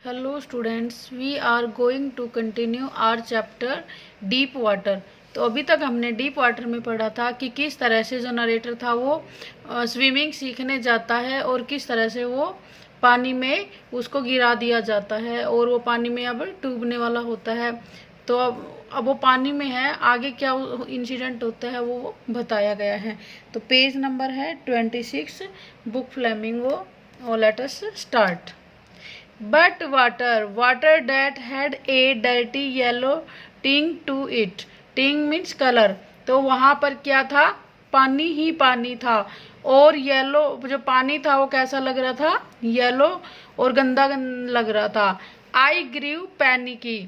Hello students, we are going to continue our chapter deep water. तो अभी तक हमने डीप वाटर में पढ़ा था कि किस तरह से जो नरेटर था वो स्विमिंग सीखने जाता है और किस तरह से वो पानी में उसको गिरा दिया जाता है और वो पानी में अब डूबने वाला होता है। तो अब वो पानी में है, आगे क्या इंसिडेंट होता है वो बताया गया है। तो पेज नंबर है 26, बुक फ्लेमिंगो। और let us start. But water that had a dirty yellow tint to it. Tint means color. तो वहां पर क्या था? पानी ही पानी था। और येलो जो पानी था वो कैसा लग रहा था? येलो और गंदा लग रहा था। I grew panicky.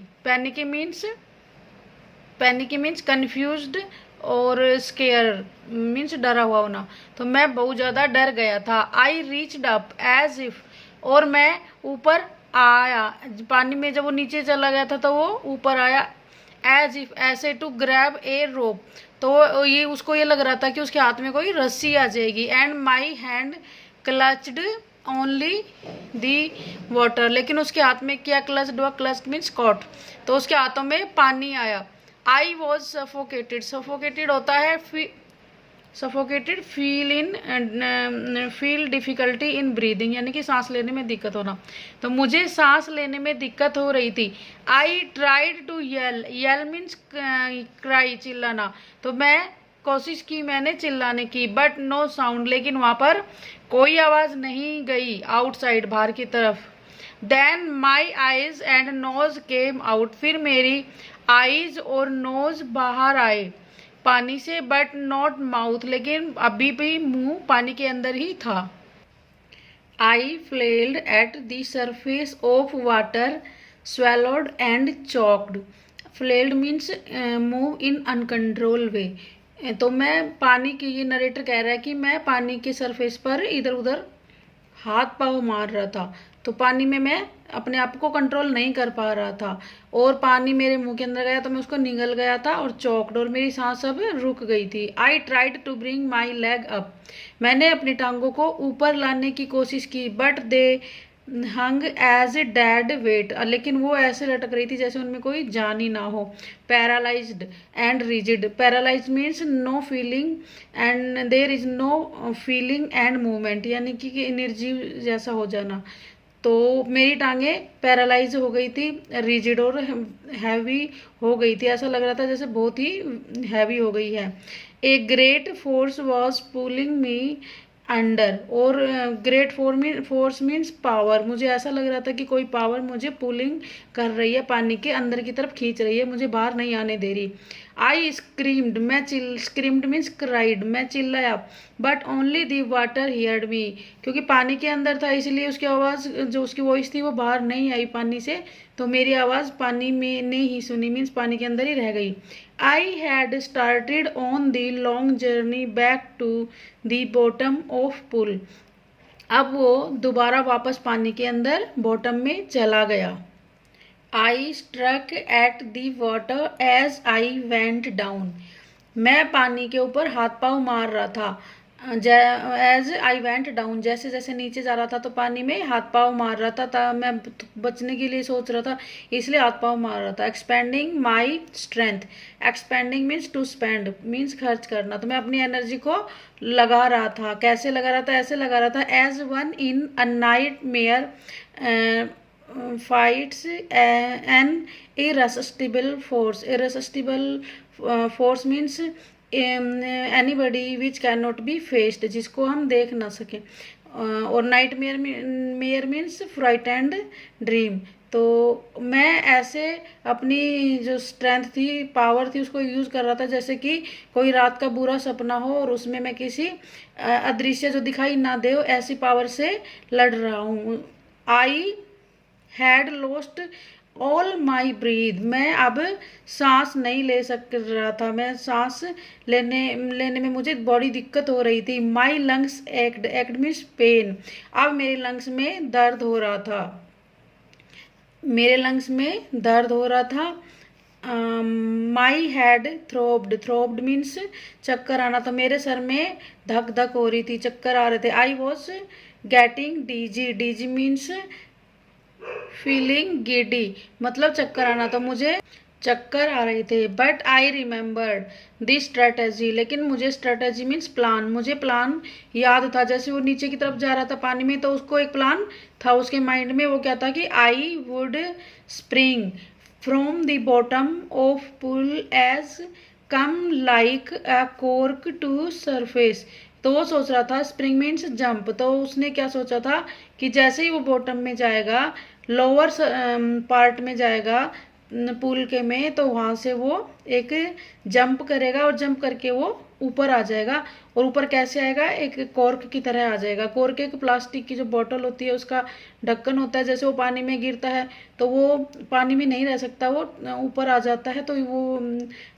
Panicky means confused और स्केयर मीन्स डरा हुआ होना। तो मैं बहुत ज्यादा डर गया था। I reached up as if, और मैं ऊपर आया। पानी में जब वो नीचे चला गया था तो वो ऊपर आया। एज इफ ऐसे, टू ग्रैब ए रोप, तो ये उसको ये लग रहा था कि उसके हाथ में कोई रस्सी आ जाएगी। And my hand clutched only the water, लेकिन उसके हाथ में क्या क्लच्ड हुआ? क्लच्ड मीन्स कॉट, तो उसके हाथों में पानी आया। I was suffocated. सफोकेटेड होता है suffocated, feel difficulty in breathing, यानी कि सांस लेने में दिक्कत होना। तो मुझे सांस लेने में दिक्कत हो रही थी। I tried to yell. Yell means cry, चिल्लाना। तो मैं कोशिश की, मैंने चिल्लाने की। बट नो साउंड, लेकिन वहां पर कोई आवाज नहीं गई आउटसाइड, बाहर की तरफ। Then my eyes and nose came out, फिर मेरी आईज और नोज बाहर आए पानी से। बट नॉट माउथ, लेकिन अभी भी मुंह पानी के अंदर ही था। I flailed at the surface of water, swallowed and choked. Flailed means move in uncontrol way. तो मैं पानी की, ये नरेटर कह रहा है कि मैं पानी के सरफेस पर इधर उधर हाथ पाँव मार रहा था। तो पानी में मैं अपने आप को कंट्रोल नहीं कर पा रहा था और पानी मेरे मुंह के अंदर गया तो मैं उसको निगल गया था और चौकड, और मेरी सांस अब रुक गई थी। I tried to bring my leg up, मैंने अपनी टांगों को ऊपर लाने की कोशिश की। But they hung as a dead weight, लेकिन वो ऐसे लटक रही थी जैसे उनमें कोई जान ही ना हो। Paralysed and rigid. Paralyse means no feeling and there is no feeling and movement, यानी कि एनर्जी जैसा हो जाना। तो मेरी टांगे पैरालाइज हो गई थी, रिजिड और हैवी हो गई थी। ऐसा लग रहा था जैसे बहुत ही हैवी हो गई है। A great force was pulling me under, और ग्रेट फोर्स मीन्स पावर। मुझे ऐसा लग रहा था कि कोई पावर मुझे पुलिंग कर रही है, पानी के अंदर की तरफ खींच रही है, मुझे बाहर नहीं आने दे रही। I screamed, screamed means cried, मैं चिल्लाया। But only the water heard me, क्योंकि पानी के अंदर था इसलिए उसकी आवाज़, जो उसकी वॉइस थी वो बाहर नहीं आई पानी से, तो मेरी आवाज़ पानी में ने ही सुनी, मीन्स पानी के अंदर ही रह गई। I had started on the long journey back to the bottom of pool, अब वो दोबारा वापस पानी के अंदर बॉटम में चला गया। I struck at the water as I went down, मैं पानी के ऊपर हाथ पाँव मार रहा था। एज आई वेंट डाउन, जैसे जैसे नीचे जा रहा था तो पानी में हाथ पाँव मार रहा था मैं बचने के लिए सोच रहा था, इसलिए हाथ पाँव मार रहा था। Expending my strength, expending means to spend, means खर्च करना। तो मैं अपनी एनर्जी को लगा रहा था। कैसे लगा रहा था? ऐसे लगा रहा था, as one in a nightmare fights an irresistible force। irresistible force means anybody which can not be faced, जिसको हम देख ना सकें। और nightmare means fright and dream. तो मैं ऐसे अपनी जो स्ट्रेंथ थी, पावर थी, उसको यूज़ कर रहा था जैसे कि कोई रात का बुरा सपना हो और उसमें मैं किसी अदृश्य जो दिखाई ना दे, ऐसी पावर से लड़ रहा हूँ। I had lost all my breath, मैं अब सांस नहीं ले सक रहा था, मैं सांस लेने में मुझे बड़ी दिक्कत हो रही थी। माई लंग्स एक्ड, एक्ड मीन्स पेन, अब मेरे लंग्स में दर्द हो रहा था, मेरे लंग्स में दर्द हो रहा था। माई हैड थ्रोब्ड, थ्रोब्ड मीन्स चक्कर आना, तो मेरे सर में धक धक हो रही थी, चक्कर आ रहे थे। I was getting DG, DG means feeling giddy मतलब चक्कर आना, तो मुझे चक्कर आ रहे थे। But I remembered this strategy, लेकिन मुझे स्ट्रेटेजी मीन्स प्लान, मुझे प्लान याद था। जैसे वो नीचे की तरफ जा रहा था पानी में, तो उसको एक प्लान था उसके माइंड में। वो क्या था कि I would spring from the bottom of pool as come like a cork to surface. तो वो सोच रहा था स्प्रिंग मीन्स जंप, तो उसने क्या सोचा था कि जैसे ही वो बॉटम में जाएगा, लोअर पार्ट में जाएगा पुल के में, तो वहां से वो एक जंप करेगा और जंप करके वो ऊपर आ जाएगा। और ऊपर कैसे आएगा, एक कॉर्क की तरह आ जाएगा। कॉर्क एक प्लास्टिक की जो बोतल होती है, उसका ढक्कन होता है। जैसे वो पानी में गिरता है तो वो पानी में नहीं रह सकता, वो ऊपर आ जाता है। तो वो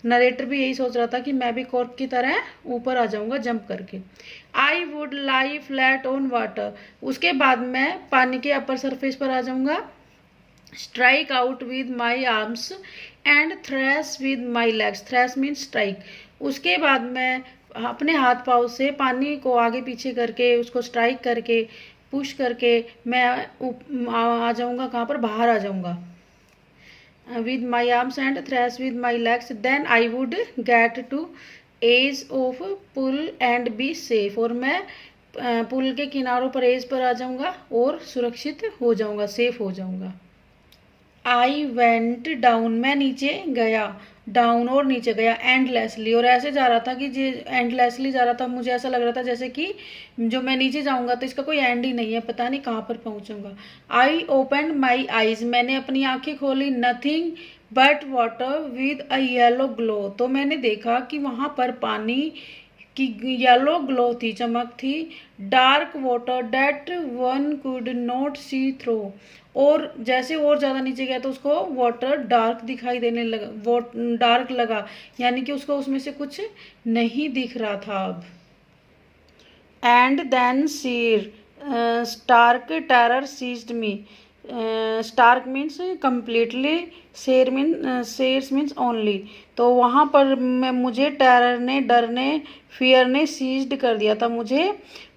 नरेटर भी यही सोच रहा था कि मैं भी कॉर्क की तरह ऊपर आ जाऊंगा जंप करके। I would lie flat on water, उसके बाद मैं पानी के अपर सरफेस पर आ जाऊंगा। Strike out with my arms and thrash with my legs, trash mean strike. उसके बाद मैं अपने हाथ पाँव से पानी को आगे पीछे करके उसको स्ट्राइक करके पुश करके मैं आ जाऊंगा, कहाँ पर, बाहर आ जाऊंगा। With my arms and thrash with my legs, then I would get to edge of pool and be safe, और मैं पुल के किनारों पर एज पर आ जाऊंगा और सुरक्षित हो जाऊंगा, सेफ हो जाऊंगा। आई वेंट डाउन, मैं नीचे गया, डाउन और नीचे गया, एंडलेसली, और ऐसे जा रहा था कि एंडलेसली जा रहा था। मुझे ऐसा लग रहा था जैसे कि जो मैं नीचे जाऊंगा तो इसका कोई एंड ही नहीं है, पता नहीं कहाँ पर पहुंचूंगा। आई ओपन माई आईज, मैंने अपनी आंखें खोली। Nothing but water with a yellow glow, तो मैंने देखा कि वहां पर पानी की येलो ग्लो थी, चमक थी। Dark water that one could not see through, और जैसे और ज़्यादा नीचे गया तो उसको वाटर डार्क दिखाई देने लगा, वो डार्क लगा, यानी कि उसको उसमें से कुछ नहीं दिख रहा था अब। And then sheer stark terror seized me, stark means completely, sheers means only. तो वहाँ पर मैं मुझे टेरर ने, डर ने, फियर ने सीज्ड कर दिया था, मुझे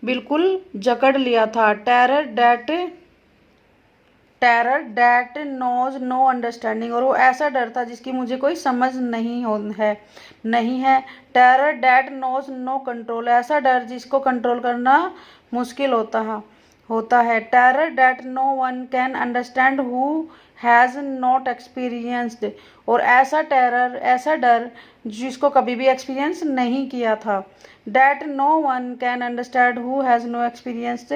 बिल्कुल जकड़ लिया था। Terror that knows no understanding, और वो ऐसा डर था जिसकी मुझे कोई समझ नहीं है। Terror that knows no control, ऐसा डर जिसको कंट्रोल करना मुश्किल होता है। Terror that no one can understand who has not experienced, और ऐसा डर जिसको कभी भी एक्सपीरियंस नहीं किया था। That no one can understand who has no experienced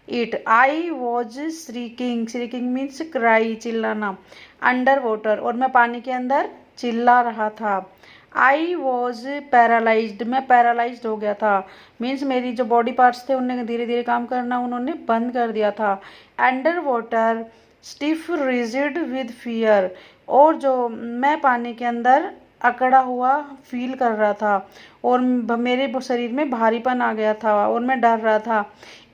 it. I was shrieking means cry, चिल्लाना, अंडर वाटर, और मैं पानी के अंदर चिल्ला रहा था। आई वॉज पैरालाइज्ड, मैं पैरालाइज्ड हो गया था, मीन्स मेरी जो बॉडी पार्ट्स थे उन्हें धीरे धीरे काम करना उन्होंने बंद कर दिया था। Under water stiff rigid with fear, और जो मैं पानी के अंदर अकड़ा हुआ फील कर रहा था, और मेरे शरीर में भारीपन आ गया था और मैं डर रहा था।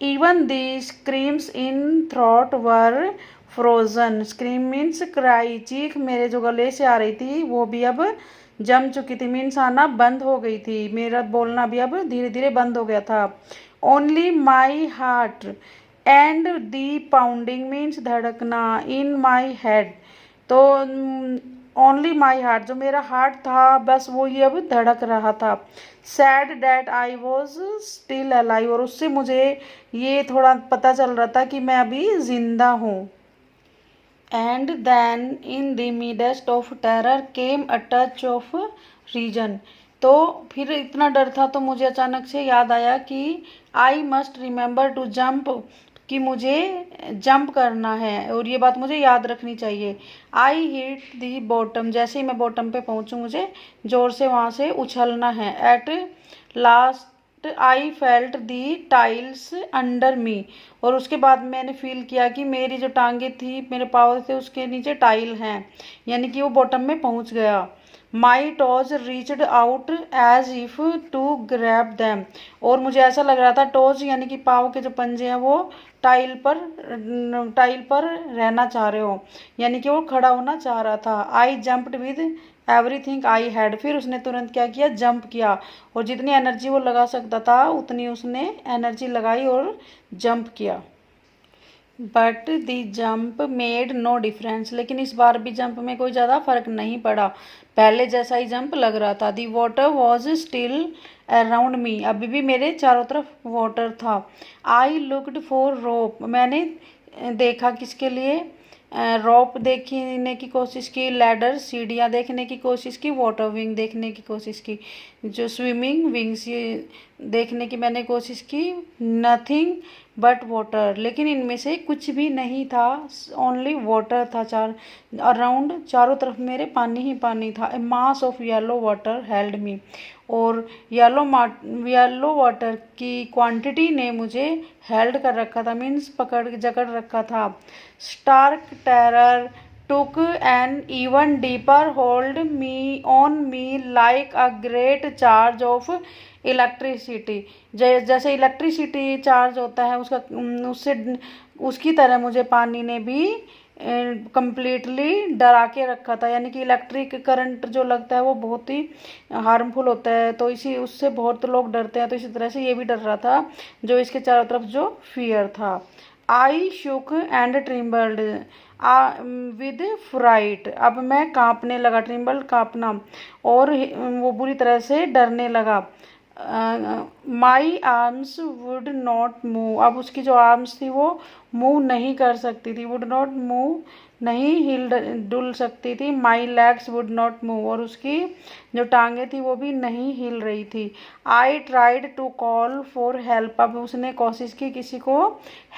Even the screams in throat were frozen, scream means cry, चीख मेरे जो गले से आ रही थी वो भी अब जम चुकी थी, मीन्स आना बंद हो गई थी, मेरा बोलना भी अब धीरे धीरे बंद हो गया था। Only my heart and the pounding means धड़कना इन माई हेड, तो ओनली माई हार्ट, जो मेरा हार्ट था बस वो ही अब धड़क रहा था। Sad that I was still alive, और उससे मुझे ये थोड़ा पता चल रहा था कि मैं अभी जिंदा हूँ। And then in the midst of terror came a touch of reason, तो फिर इतना डर था तो मुझे अचानक से याद आया कि I must remember to jump, कि मुझे जंप करना है और ये बात मुझे याद रखनी चाहिए। आई हिट दी बॉटम, जैसे ही मैं बॉटम पे पहुंचूं मुझे जोर से वहां से उछलना है। At last I felt the tiles under मी, और उसके बाद मैंने फील किया कि मेरी जो टांगे थी, मेरे पाँव थे, उसके नीचे टाइल हैं, यानी कि वो बॉटम में पहुंच गया। My toes reached out as if to grab them, और मुझे ऐसा लग रहा था टोज यानी कि पाँव के जो पंजे हैं वो टाइल पर रहना चाह रहे हो, यानी कि वो खड़ा होना चाह रहा था। I jumped with everything I had, फिर उसने तुरंत क्या किया, जंप किया, और जितनी एनर्जी वो लगा सकता था उतनी उसने एनर्जी लगाई और जंप किया। But the jump made no difference, लेकिन इस बार भी जंप में कोई ज़्यादा फर्क नहीं पड़ा, पहले जैसा ही जंप लग रहा था। The water was still around me, अभी भी मेरे चारों तरफ वाटर था। आई लुकड फॉर रोप, मैंने देखा किसके लिए, रोप देखने की कोशिश की, लैडर सीढ़ियाँ देखने की कोशिश की, वाटर विंग देखने की कोशिश की, जो स्विमिंग विंग्स ये देखने की मैंने कोशिश की। नथिंग बट वाटर, लेकिन इनमें से कुछ भी नहीं था, ओनली वाटर था। अराउंड चारों तरफ मेरे पानी ही पानी था। A mass of yellow water held me, और येलो वाटर की क्वांटिटी ने मुझे हेल्ड कर रखा था, मीन्स पकड़ जकड़ रखा था। Stark terror took an even deeper hold me on me like a great charge of electricity, जैसे इलेक्ट्रिसिटी चार्ज होता है उसका, उससे उसकी तरह मुझे पानी ने भी कंप्लीटली डरा के रखा था। यानी कि इलेक्ट्रिक करंट जो लगता है वो बहुत ही हार्मफुल होता है, तो इसी उससे बहुत लोग डरते हैं, तो इसी तरह से ये भी डर रहा था, जो इसके चारों तरफ जो फियर था। आई शुक एंड ट्रिम्बल्ड विद फ्राइट, अब मैं कांपने लगा, ट्रिम्बल्ड कांपना, और वो बुरी तरह से डरने लगा। My arms would not move, अब उसकी जो आर्म्स थी वो मूव नहीं कर सकती थी, वुड नॉट मूव, नहीं हिल डुल सकती थी। माई लेग्स वुड नॉट मूव, और उसकी जो टांगे थी वो भी नहीं हिल रही थी। I tried to call for help, अब उसने कोशिश की किसी को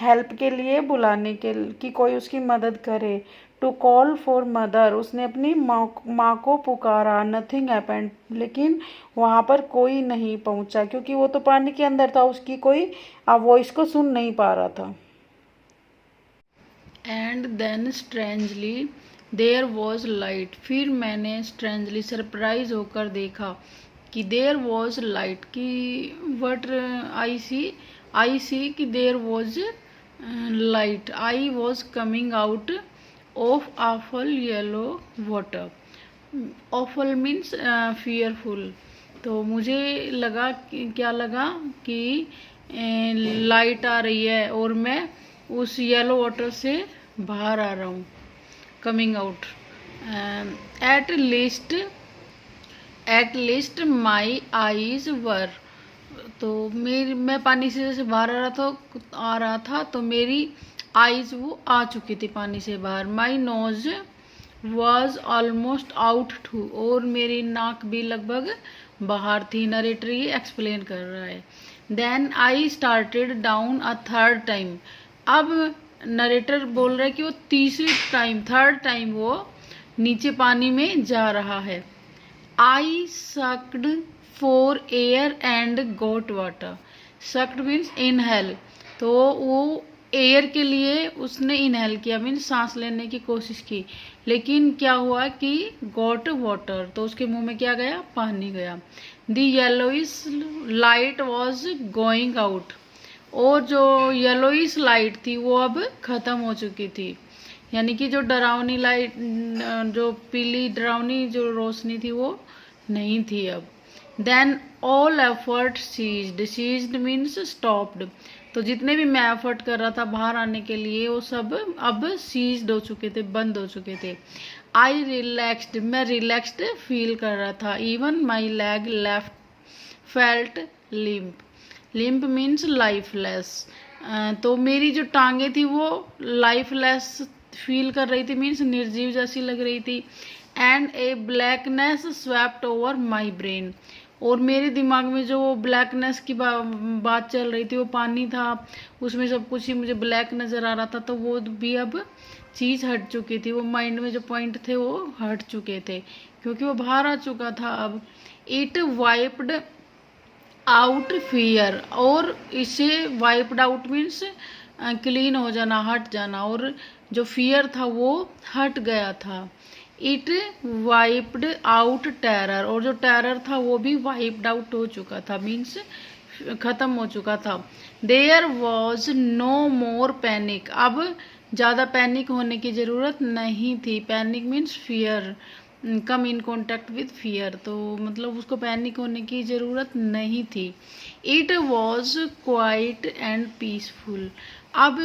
हेल्प के लिए बुलाने के, कि कोई उसकी मदद करे। टू कॉल फॉर मदर, उसने अपनी माँ को पुकारा। नथिंग हैपेंड, लेकिन वहाँ पर कोई नहीं पहुँचा, क्योंकि वो तो पानी के अंदर था, उसकी कोई वॉइस को सुन नहीं पा रहा था। And then strangely there was light, फिर मैंने स्ट्रेंजली सरप्राइज होकर देखा कि देयर वॉज लाइट, कि वट आई सी कि there was light, I was coming out of awful yellow water. awful means fearful, तो मुझे लगा क्या लगा कि लाइट आ रही है और मैं उस येलो वाटर से बाहर आ रहा हूँ, coming out. At least my eyes वर, तो मैं पानी से जैसे बाहर आ रहा था तो मेरी आईज वो आ चुकी थी पानी से बाहर। My nose was almost out too, और मेरी नाक भी लगभग बाहर थी। नरेटर ये एक्सप्लेन कर रहा है। Then I started down a third time, अब नरेटर बोल रहा है कि वो थर्ड टाइम वो नीचे पानी में जा रहा है। I sucked for air and got water, sucked means inhale, तो वो एयर के लिए उसने इनहेल किया, मीन्स सांस लेने की कोशिश की, लेकिन क्या हुआ कि गॉट वाटर, तो उसके मुंह में क्या गया, पानी गया। The yellowish light was going out, और जो येलोइश लाइट थी वो अब खत्म हो चुकी थी, यानी कि जो डरावनी लाइट, जो पीली डरावनी जो रोशनी थी वो नहीं थी अब। Then all effort ceased means stopped, तो जितने भी मैं एफर्ट कर रहा था बाहर आने के लिए वो सब अब सीज्ड हो चुके थे, बंद हो चुके थे। आई रिलैक्स्ड, मैं रिलैक्स्ड फील कर रहा था। Even my leg left felt limp, limp means lifeless, तो मेरी जो टांगे थी वो लाइफलेस फील कर रही थी, मीन्स निर्जीव जैसी लग रही थी। And A blackness swept over my brain, और मेरे दिमाग में जो वो ब्लैकनेस की बात चल रही थी, वो पानी था, उसमें सब कुछ ही मुझे ब्लैक नज़र आ रहा था, तो वो भी अब चीज़ हट चुकी थी, वो माइंड में जो पॉइंट थे वो हट चुके थे, क्योंकि वो बाहर आ चुका था अब। इट वाइप्ड आउट फियर, और इसे वाइप्ड आउट मीन्स क्लीन हो जाना, हट जाना, और जो फियर था वो हट गया था। इट वाइप्ड आउट टेरर, और जो टेरर था वो भी वाइप्ड आउट हो चुका था, मीन्स खत्म हो चुका था। There was no more panic, अब ज़्यादा पैनिक होने की ज़रूरत नहीं थी। Panic means fear, come in contact with fear, तो मतलब उसको पैनिक होने की ज़रूरत नहीं थी। It was quiet and peaceful, अब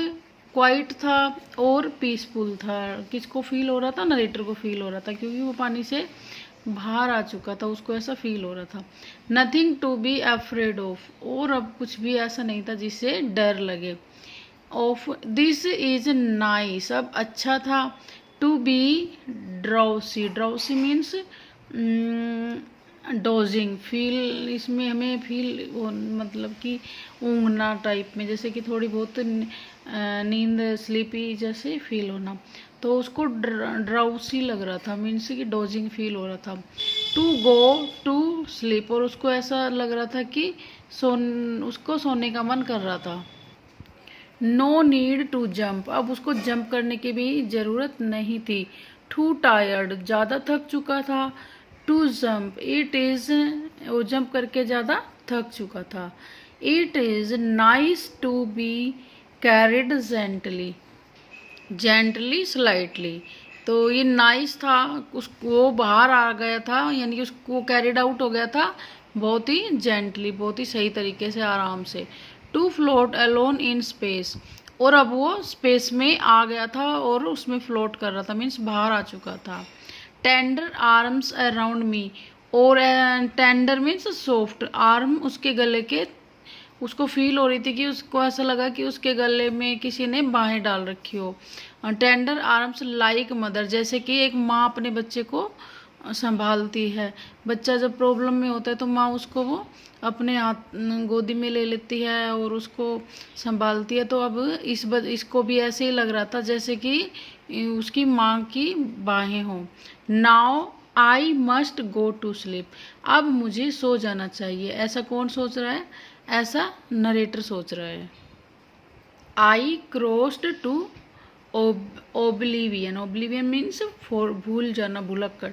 क्वाइट था और पीसफुल था। किसको फील हो रहा था? नरेटर को फील हो रहा था, क्योंकि वो पानी से बाहर आ चुका था, उसको ऐसा फील हो रहा था। Nothing to be afraid of, और अब कुछ भी ऐसा नहीं था जिससे डर लगे। ऑफ दिस इज नाइस, अब अच्छा था। To be drowsy, drowsy means dozing, feel, इसमें हमें फील मतलब कि ऊँघना टाइप में, जैसे कि थोड़ी बहुत नींद, स्लीपी जैसे फील होना। तो उसको ड्राउसी लग रहा था, मीन्स कि डोजिंग फील हो रहा था। टू गो टू स्लीप, और उसको ऐसा लग रहा था कि उसको सोने का मन कर रहा था। नो नीड टू जंप, अब उसको जंप करने की भी ज़रूरत नहीं थी। टू टायर्ड, ज़्यादा थक चुका था। टू जंप, इट इज़, वो जंप करके ज़्यादा थक चुका था। It is nice to be carried gently, gently slightly, तो ये नाइस था, उसको बाहर आ गया था, यानी कि उसको कैरिड आउट हो गया था बहुत ही जेंटली, बहुत ही सही तरीके से, आराम से। To float alone in space, और अब वो स्पेस में आ गया था और उसमें फ्लोट कर रहा था, मीन्स बाहर आ चुका था। टेंडर आर्म्स अराउंड मी, और टेंडर मीन्स सॉफ्ट, आर्म उसके गले के, उसको फील हो रही थी कि उसको ऐसा लगा कि उसके गले में किसी ने बाहें डाल रखी हो। टेंडर आर्म्स लाइक मदर, जैसे कि एक माँ अपने बच्चे को संभालती है। बच्चा जब प्रॉब्लम में होता है तो माँ उसको वो अपने हाथ गोदी में ले लेती है और उसको संभालती है। तो अब इसको भी ऐसे ही लग रहा था जैसे कि उसकी माँ की बाहें हों। Now I must go to sleep, अब मुझे सो जाना चाहिए। ऐसा कौन सोच रहा है? ऐसा नरेटर सोच रहा है। I crossed to oblivion, oblivion means भूल जाना, भुलक्कड़।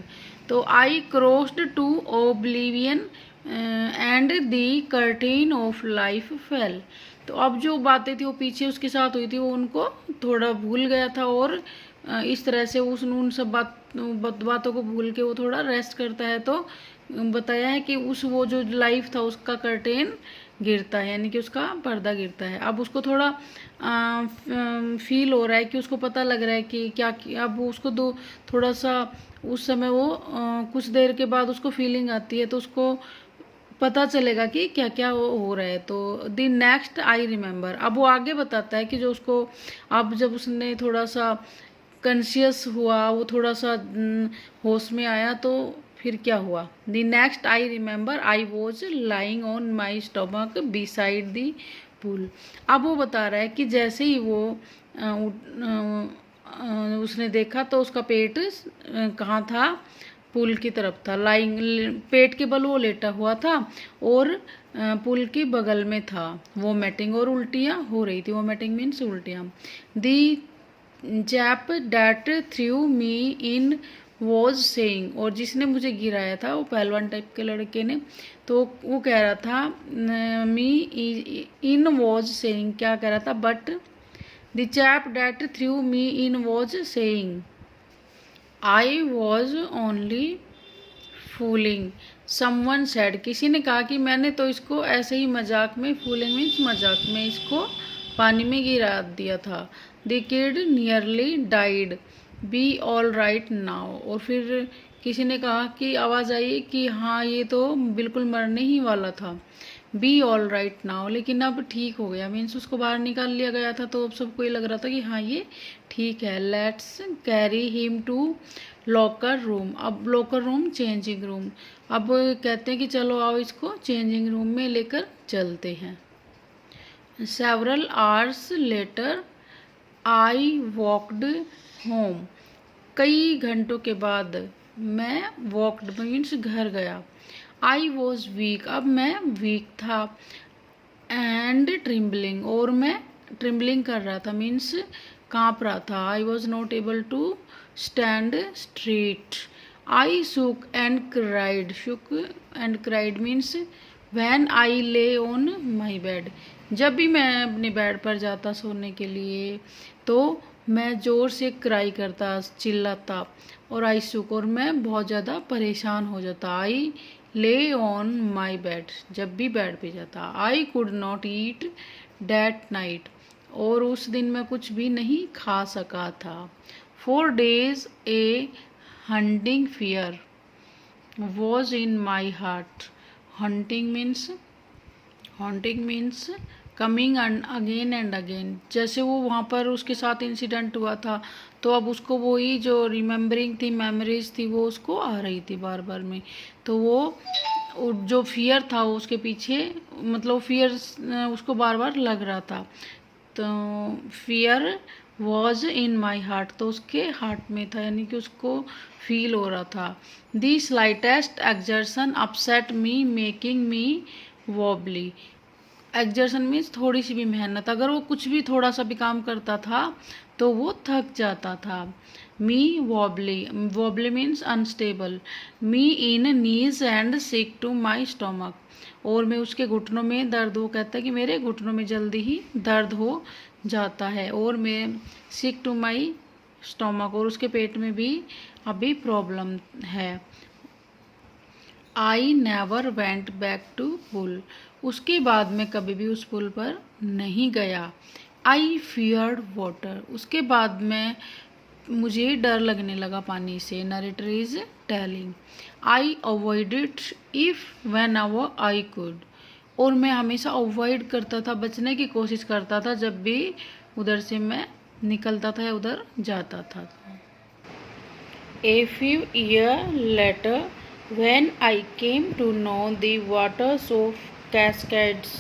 तो I crossed to oblivion and the curtain of life fell, तो अब जो बातें थी वो पीछे उसके साथ हुई थी वो उनको थोड़ा भूल गया था, और इस तरह से उन सब बातों को भूल के वो थोड़ा रेस्ट करता है। तो बताया है कि वो जो लाइफ था उसका कर्टेन गिरता है, यानी कि उसका पर्दा गिरता है। अब उसको थोड़ा फील हो रहा है कि उसको पता लग रहा है कि क्या, अब उसको थोड़ा सा उस समय वो कुछ देर के बाद उसको फीलिंग आती है, तो उसको पता चलेगा कि क्या क्या हो रहा है। तो द नेक्स्ट आई रिमेंबर, अब वो आगे बताता है कि जो उसको, अब जब उसने थोड़ा सा कॉन्शियस हुआ, वो थोड़ा सा होश में आया, तो फिर क्या हुआ। The next I remember I was lying on my stomach beside the pool, अब वो बता रहा है कि जैसे ही वो उसने देखा तो उसका पेट कहाँ था? पुल की तरफ था। लाइंग, पेट के बल वो लेटा हुआ था और पुल के बगल में था। वोमिटिंग, और उल्टियाँ हो रही थी। वोमिटिंग मीन्स उल्टियाँ। The chap that threw me in was saying, और जिसने मुझे गिराया था वो पहलवान टाइप के लड़के ने, तो वो कह रहा था मी इन वॉज सेइंग, क्या कह रहा था? But the chap that threw me in was saying I was only fooling someone said, किसी ने कहा कि मैंने तो इसको ऐसे ही मजाक में, फूलिंग मीन्स मजाक में, इसको पानी में गिरा दिया था। The kid nearly died be all right now, और फिर किसी ने कहा कि आवाज़ आई कि हाँ ये तो बिल्कुल मरने ही वाला था। बी ऑल राइट नाउ, लेकिन अब ठीक हो गया, मीन्स उसको बाहर निकाल लिया गया था, तो अब सबको ये लग रहा था कि हाँ ये ठीक है। Let's carry him to locker room, अब लॉकर रूम चेंजिंग रूम, अब कहते हैं कि चलो आओ इसको चेंजिंग रूम में लेकर चलते हैं। Several hours later I walked home, कई घंटों के बाद मैं वॉकड मीन्स घर गया। आई वॉज वीक, अब मैं वीक था। एंड ट्रिम्बलिंग, और मैं ट्रिम्बलिंग कर रहा था, मीन्स काँप रहा था। I was not able to stand straight. I shook and cried, shook and cried means when I lay on my bed, जब भी मैं अपने बेड पर जाता सोने के लिए तो मैं ज़ोर से क्राई करता, चिल्लाता। और आई शुक, और मैं बहुत ज़्यादा परेशान हो जाता। आई ले ऑन माई बेड, जब भी बेड पे जाता। I could not eat that night, और उस दिन मैं कुछ भी नहीं खा सका था। 4 days A hunting fear was in my heart. Haunting means coming again and again. जैसे वो वहाँ पर उसके साथ इंसिडेंट हुआ था, तो अब उसको वही जो रिमेम्बरिंग थी, मेमोरीज थी, वो उसको आ रही थी बार बार में। तो वो जो फियर था वो उसके पीछे, मतलब फियर उसको बार बार लग रहा था। तो fear was in my heart, तो उसके हार्ट में था, यानी कि उसको फील हो रहा था। The slightest exertion upset me making me wobbly. Exertion means थोड़ी सी भी मेहनत, अगर वो कुछ भी थोड़ा सा भी काम करता था तो वो थक जाता था। Me wobbly means unstable. Me in knees and sick to my stomach, और मैं उसके घुटनों में दर्द, वो कहता है कि मेरे घुटनों में जल्दी ही दर्द हो जाता है। और मैं सिक टू माई स्टोमक, और उसके पेट में भी अभी प्रॉब्लम है। I never went back to pool, उसके बाद मैं कभी भी उस पुल पर नहीं गया। आई फियर्ड वाटर, उसके बाद मुझे डर लगने लगा पानी से। Narrator is telling. I avoided if when ever I could, और मैं हमेशा अवॉइड करता था, बचने की कोशिश करता था जब भी उधर से मैं निकलता था या उधर जाता था। A few year later when I came to know the waters of cascades,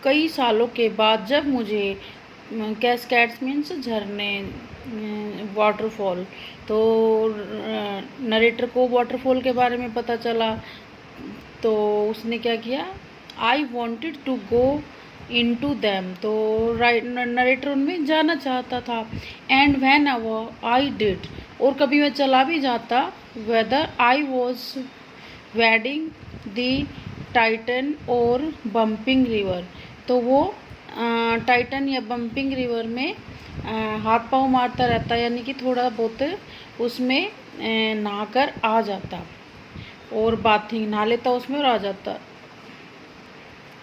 कई सालों के बाद जब मुझे कैस्केड्स मीन्स झरने, वाटरफॉल, तो नरेटर को वाटरफॉल के बारे में पता चला, तो उसने क्या किया, I wanted to go in to them, तो नरेटर उनमें जाना चाहता था। And whenever I did, और कभी मैं चला भी जाता, whether I was wading the Tieton और बम्पिंग रिवर, तो वो टाइटन या बम्पिंग रिवर में हाथ पाँव मारता रहता, यानी कि थोड़ा बहुत उसमें नहाकर आ जाता, और बाथिंग नहा लेता उसमें और आ जाता।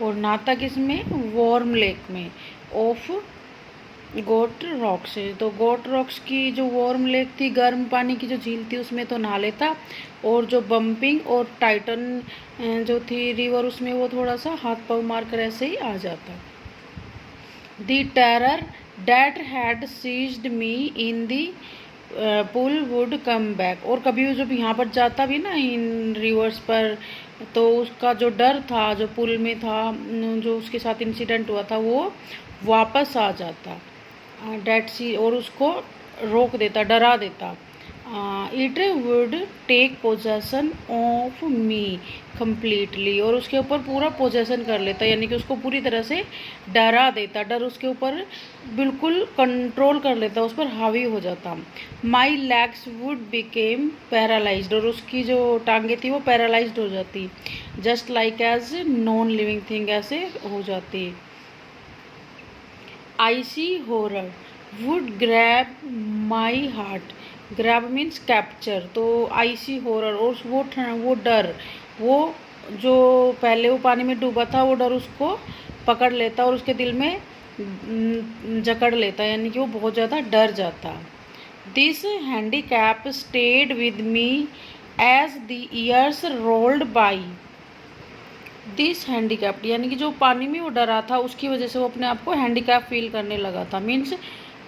और नहाता किसमें, वार्म लेक में ऑफ गोट रॉक्स। तो गोट रॉक्स की जो वार्म लेक थी, गर्म पानी की जो झील थी, उसमें तो नहा लेता, और जो बम्पिंग और टाइटन जो थी रिवर, उसमें वो थोड़ा सा हाथ पाँव मार कर ऐसे ही आ जाता। The terror that had seized me in the pool would come back, और कभी जब यहाँ पर जाता भी ना इन रिवर्स पर, तो उसका जो डर था, जो पुल में था, जो उसके साथ इंसिडेंट हुआ था, वो वापस आ जाता। डेट सी, और उसको रोक देता, डरा देता। It would take possession of me completely, और उसके ऊपर पूरा पोजेसन कर लेता, यानी कि उसको पूरी तरह से डरा देता, डर उसके ऊपर बिल्कुल कंट्रोल कर लेता, उस पर हावी हो जाता। My legs would became paralysed, और उसकी जो टांगे थी वो पैरालाइज्ड हो जाती, just like as non living thing, ऐसे हो जाती। Icy horror would grab my heart, grab means capture, तो आईसी हॉरर, और वो डर, वो जो पहले वो पानी में डूबा था, वो डर उसको पकड़ लेता और उसके दिल में जकड़ लेता, यानी कि वो बहुत ज़्यादा डर जाता। This handicap stayed with me as the years rolled by. This handicapped, यानी कि जो पानी में वो डरा था, उसकी वजह से वो अपने आप को हैंडीकैप फील करने लगा था, means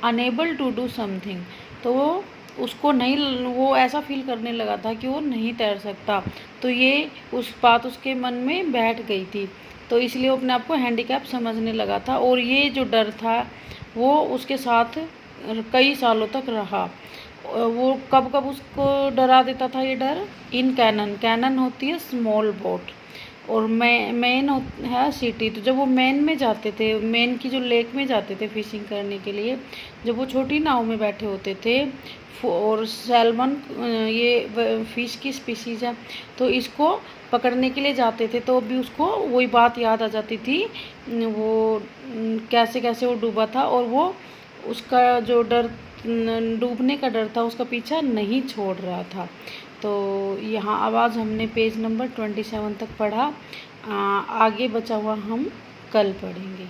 unable to do something, तो वो उसको नहीं, वो ऐसा फील करने लगा था कि वो नहीं तैर सकता, तो ये उस बात उसके मन में बैठ गई थी, तो इसलिए वो अपने आप को हैंडीकैप समझने लगा था। और ये जो डर था वो उसके साथ कई सालों तक रहा। वो कब कब उसको डरा देता था ये डर, इन कैनन, कैनन होती है स्मॉल बोट, और मेन है सिटी, तो जब वो मेन में जाते थे, मेन की जो लेक में जाते थे फिशिंग करने के लिए, जब वो छोटी नाव में बैठे होते थे, और सैल्मन ये फिश की स्पीसीज है, तो इसको पकड़ने के लिए जाते थे, तो अभी उसको वही बात याद आ जाती थी, वो कैसे कैसे वो डूबा था, और वो उसका जो डर, डूबने का डर था, उसका पीछा नहीं छोड़ रहा था। तो यहाँ आवाज़ हमने पेज नंबर 27 तक पढ़ा, आगे बचा हुआ हम कल पढ़ेंगे।